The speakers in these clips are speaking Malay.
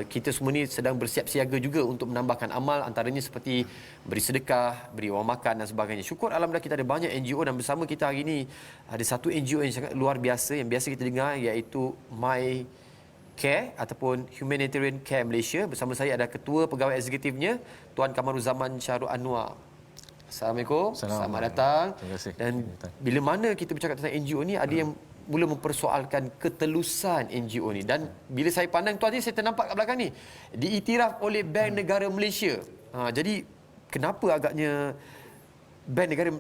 kita semua ni sedang bersiap siaga juga untuk menambahkan amal, antaranya seperti beri sedekah, beri wang makan dan sebagainya. Syukur alhamdulillah kita ada banyak NGO, dan bersama kita hari ini ada satu NGO yang sangat luar biasa yang biasa kita dengar, iaitu My Care ataupun Humanitarian Care Malaysia. Bersama saya ada ketua pegawai eksekutifnya, Tuan Kamaruzaman Syahrul Anwar. Assalamualaikum. Selamat datang. Terima kasih. Dan bila mana kita bercakap tentang NGO ni, ada yang mula mempersoalkan ketelusan NGO ni, dan bila saya pandang tuan ni, saya ternampak kat belakang ni diiktiraf oleh Bank Negara Malaysia. Jadi kenapa agaknya Bank Negara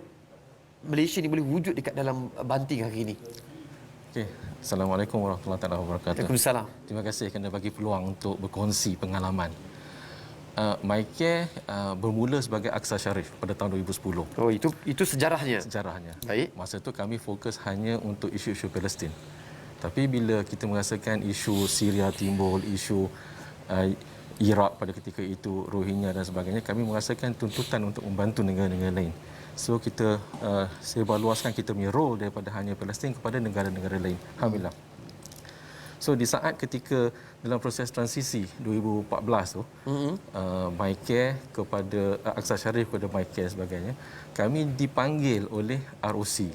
Malaysia ni boleh wujud dekat dalam Banting hari ini? Okey. Assalamualaikum warahmatullahi wabarakatuh. Waalaikumsalam. Terima kasih kerana bagi peluang untuk berkongsi pengalaman. MyCare bermula sebagai Aqsa Sharif pada tahun 2010. Oh, itu sejarahnya. Sejarahnya. Baik. Masa itu kami fokus hanya untuk isu-isu Palestin. Tapi bila kita merasakan isu Syria timbul, isu Iraq pada ketika itu, Rohingya dan sebagainya, kami merasakan tuntutan untuk membantu negara-negara lain. So kita sebarluaskan kita punya role daripada hanya Palestin kepada negara-negara lain. Alhamdulillah. So di saat ketika dalam proses transisi 2014 tu, MyCare kepada Aqsa Sharif kepada MyCare sebagainya, kami dipanggil oleh ROC,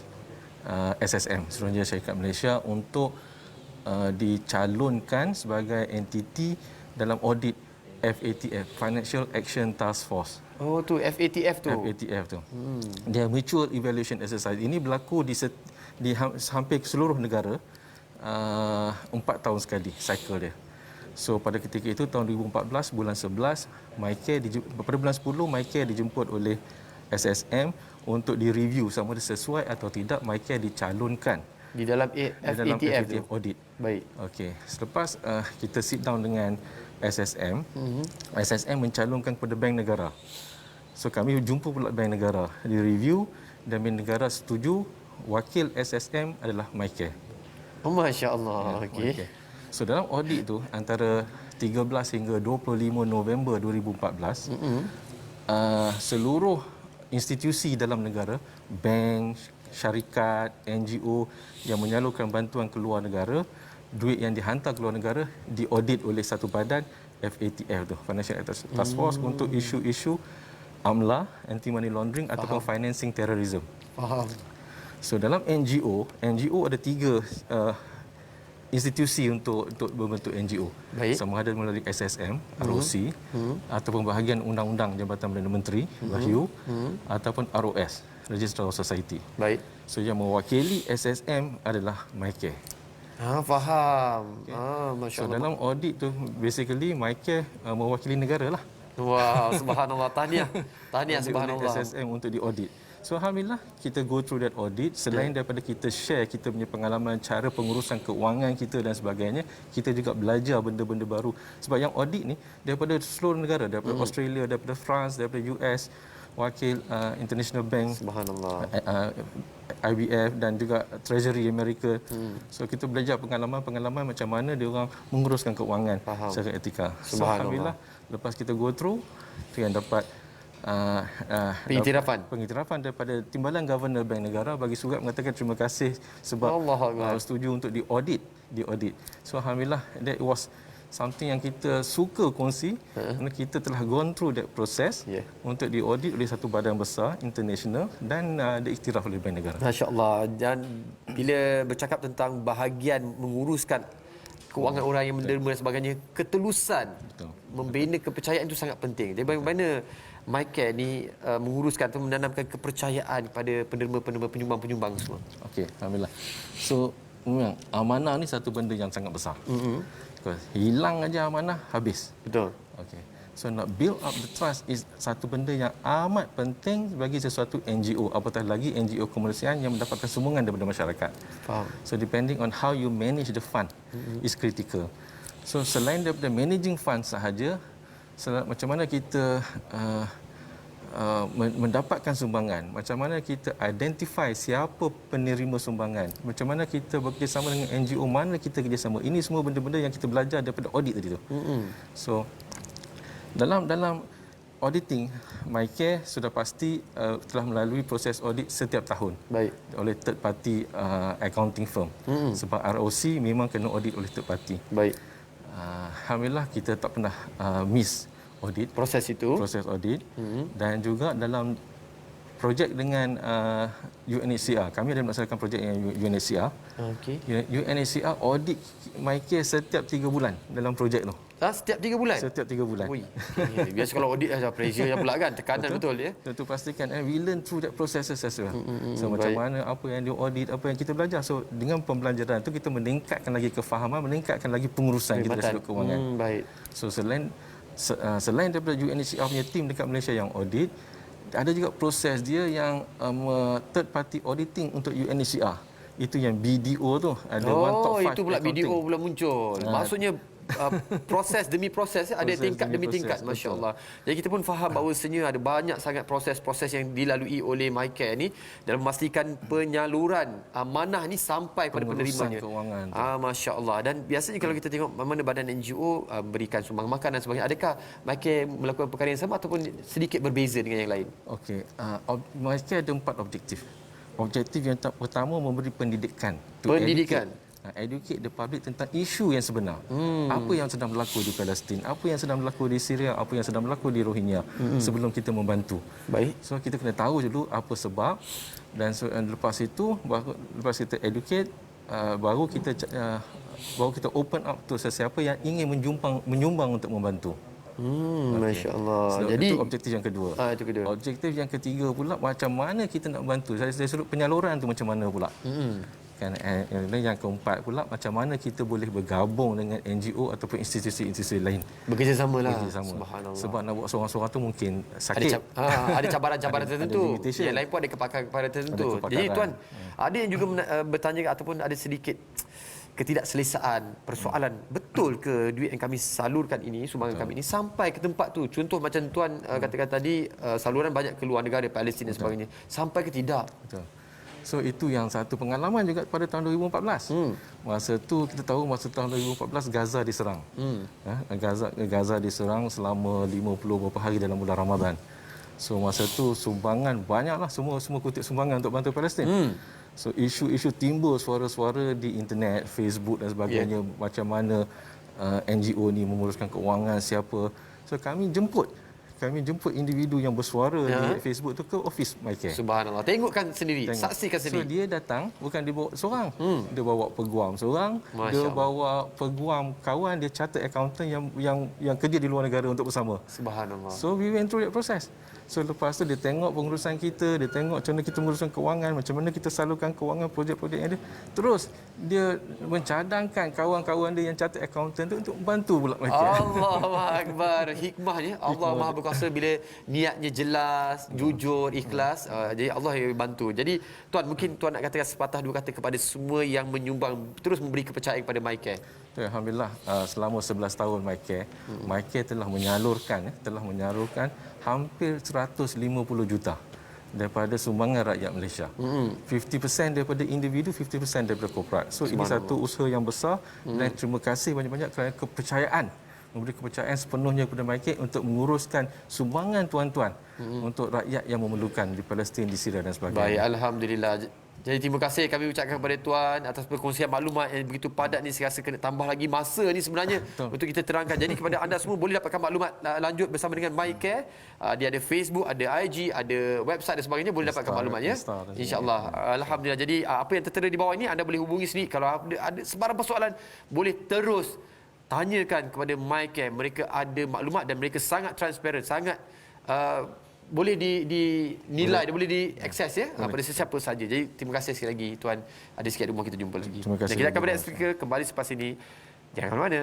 SSM, Suruhanjaya Syarikat Malaysia, untuk dicalonkan sebagai entiti dalam audit FATF, Financial Action Task Force. Oh, tu FATF tu. FATF tu. Dia Mutual Evaluation Exercise. Ini berlaku di hampir seluruh negara. 4 tahun sekali cycle dia. So pada ketika itu tahun 2014 bulan 11, pada bulan 10 MyCare dijemput oleh SSM untuk direview sama ada sesuai atau tidak MyCare dicalonkan Di dalam FATF audit. Baik. Okey, selepas kita sit down dengan SSM, SSM mencalonkan kepada Bank Negara. So kami jumpa pula Bank Negara, direview, dan Bank Negara setuju wakil SSM adalah MyCare. Oh, Masya Allah. Okey. So dalam audit tu antara 13 hingga 25 November 2014, seluruh institusi dalam negara, bank, syarikat, NGO yang menyalurkan bantuan keluar negara, duit yang dihantar keluar negara diaudit oleh satu badan, FATF tu, Financial Action Task Force, untuk isu-isu AMLA, anti money laundering, ataupun financing terrorism. Faham. So dalam NGO ada 3 institusi untuk membentuk NGO. Baik. Sama ada melalui SSM, ROC, ataupun bahagian Undang-Undang Jabatan Perdana Menteri, Wahyu, ataupun ROS, Registrar of Society. Baik. So yang mewakili SSM adalah MyCare. Faham. Okay. Masya So Allah. dalam audit tu basically MyCare mewakili negara lah. Wow, subhanallah. Tahniah. Tahniah, Oleh subhanallah. SSM untuk diaudit. So alhamdulillah kita go through that audit. Selain daripada kita share kita punya pengalaman, cara pengurusan keuangan kita dan sebagainya, kita juga belajar benda-benda baru. Sebab yang audit ni daripada seluruh negara, daripada Australia, daripada France, daripada US, wakil International Bank, Subhanallah. IBF, dan juga Treasury Amerika. So kita belajar pengalaman macam mana dia orang menguruskan keuangan secara etika. So alhamdulillah lepas kita go through, kita dapat pengiktirafan daripada Timbalan Governor Bank Negara, bagi surat mengatakan terima kasih sebab setuju untuk diaudit. So alhamdulillah, that was something yang kita suka kongsi, kerana kita telah gone through that process untuk diaudit oleh satu badan besar international dan diiktiraf oleh Bank Negara. Masya-Allah. Dan bila bercakap tentang bahagian menguruskan keuangan orang yang menderma dan sebagainya, ketulusan membina kepercayaan itu sangat penting. Jadi bagaimana MyCare ni menguruskan atau menanamkan kepercayaan kepada penderma-penderma, penyumbang-penyumbang semua? Okey, alhamdulillah. So memang amanah ni satu benda yang sangat besar. Hilang aja amanah, habis. Betul. Okey. So nak build up the trust is satu benda yang amat penting bagi sesuatu NGO, apatah lagi NGO komersial yang mendapatkan sumbangan daripada masyarakat. Faham. So depending on how you manage the fund is critical. So selain daripada managing fund sahaja, macam mana kita mendapatkan sumbangan, macam mana kita identify siapa penerima sumbangan, macam mana kita bekerjasama dengan NGO mana kita kerjasama, ini semua benda-benda yang kita belajar daripada audit tadi tu. So dalam auditing, MyCare sudah pasti telah melalui proses audit setiap tahun. Baik. Oleh third party accounting firm. Sebab ROC memang kena audit oleh third party. Baik. Alhamdulillah kita tak pernah miss audit, Proses itu. proses audit. Dan juga dalam projek dengan UNHCR, kami ada melaksanakan projek dengan UNHCR. Okey. UNHCR audit MyCare setiap 3 bulan dalam projek tu. Setiap 3 bulan? Setiap 3 bulan. Ui. Biasa kalau audit ada pressure yang pula kan, tekanan betul ya. Tentu pastikan we learn through that processes as well. So macam mana apa yang dia audit, apa yang kita belajar. So dengan pembelajaran tu kita meningkatkan lagi kefahaman, meningkatkan lagi pengurusan kita dari sudut kewangan. Baik. So selain daripada UNHCR punya tim dekat Malaysia yang audit, ada juga proses dia yang third party auditing untuk UNHCR. Itu yang BDO tu, ada one top 5 itu pula accounting. BDO pula muncul. Maksudnya proses demi proses, ada Proses tingkat demi demi tingkat, proses, masya-Allah. Jadi kita pun faham bahawasanya ada banyak sangat proses-proses yang dilalui oleh MyCare ni dalam memastikan penyaluran amanah ni sampai pada Pengurusan penerimanya. kewangan tu. Masya-Allah. Dan biasanya kalau kita tengok mana badan NGO berikan sumbang makan dan sebagainya, adakah MyCare melakukan perkara yang sama ataupun sedikit berbeza dengan yang lain? Okey, MyCare ada 4 objektif. Objektif yang pertama memberi pendidikan. Pendidikan. Educate the public tentang isu yang sebenar. Apa yang sedang berlaku di Palestin, apa yang sedang berlaku di Syria, apa yang sedang berlaku di Rohingya sebelum kita membantu. Baik. So kita kena tahu dulu apa sebab, dan lepas itu lepas kita educate, baru kita open up to sesiapa yang ingin menyumbang untuk membantu. Masya-Allah. So, Jadi itu objektif yang kedua. Itu kedua. Objektif yang ketiga pula, macam mana kita nak bantu. Dari sudut penyaluran tu macam mana pula. Kan, yang keempat pula, macam mana kita boleh bergabung dengan NGO ataupun institusi-institusi lain. Bekerjasamalah. Bekerjasama. Subhanallah. Sebab nak buat seorang-seorang tu mungkin sakit. Ada cabaran-cabaran tertentu. limitation. Yang lain pun ada kepakaran tertentu. Ada kepakaran. Jadi tuan, ada yang juga bertanya ataupun ada sedikit ketidakselesaan persoalan, betul ke duit yang kami salurkan ini, sumbangan kami ini sampai ke tempat tu? Contoh macam tuan katakan tadi, saluran banyak ke luar negara, Palestin dan sebagainya. Sampai ke tidak? Betul. So itu yang satu pengalaman juga pada tahun 2014. Masa tu kita tahu, masa tahun 2014 Gaza diserang. Gaza diserang selama 50 beberapa hari dalam bulan Ramadan. So masa tu sumbangan banyaklah, semua kutip sumbangan untuk bantu Palestin. So isu-isu timbul, suara-suara di internet, Facebook dan sebagainya, macam mana NGO ni menguruskan keuangan, siapa. So kami jemput individu yang bersuara di Facebook tu ke office MyCare. Subhanallah. Tengokkan sendiri, saksikan sendiri. So dia datang bukan dia bawa seorang. Dia bawa peguam seorang, dia bawa peguam kawan, dia chartered accountant yang kerja di luar negara untuk bersama. Subhanallah. So we went through that process. So lepas tu dia tengok pengurusan kita, dia tengok macam mana kita menguruskan kewangan, macam mana kita salurkan kewangan projek-projek yang ada. Terus dia mencadangkan kawan-kawan dia yang chartered accountant tu untuk bantu pula MyCare. Allahu Akbar. Hikmahnya Allah Maha berkuasa bila niatnya jelas, jujur, ikhlas. Jadi Allah yang bantu. Jadi tuan, mungkin tuan nak katakan sepatah dua kata kepada semua yang menyumbang, terus memberi kepercayaan kepada MyCare. Alhamdulillah, selama 11 tahun MyCare telah menyalurkan hampir 150 juta daripada sumbangan rakyat Malaysia. 50% daripada individu, 50% daripada korporat. So ini satu usaha yang besar, dan terima kasih banyak-banyak kerana kepercayaan, memberi kepercayaan sepenuhnya kepada MyCare untuk menguruskan sumbangan tuan-tuan untuk rakyat yang memerlukan di Palestin, di Syria dan sebagainya. Baik, alhamdulillah. Jadi terima kasih kami ucapkan kepada tuan atas perkongsian maklumat yang begitu padat ni. Saya rasa kena tambah lagi masa ni sebenarnya untuk kita terangkan. Jadi kepada anda semua boleh dapatkan maklumat lanjut bersama dengan MyCare. Dia ada Facebook, ada IG, ada website dan sebagainya, boleh dapatkan maklumatnya. InsyaAllah. Alhamdulillah. Jadi apa yang tertera di bawah ini anda boleh hubungi sendiri. Kalau ada sebarang persoalan, boleh terus tanyakan kepada MyCare. Mereka ada maklumat dan mereka sangat transparent, sangat boleh dinilai, boleh diakses pada sesiapa saja. Jadi terima kasih sekali lagi tuan. Ada sikit rumah kita jumpa lagi. Terima kasih. Dan kita akan berehat kembali selepas ini. Jangan ke mana-mana.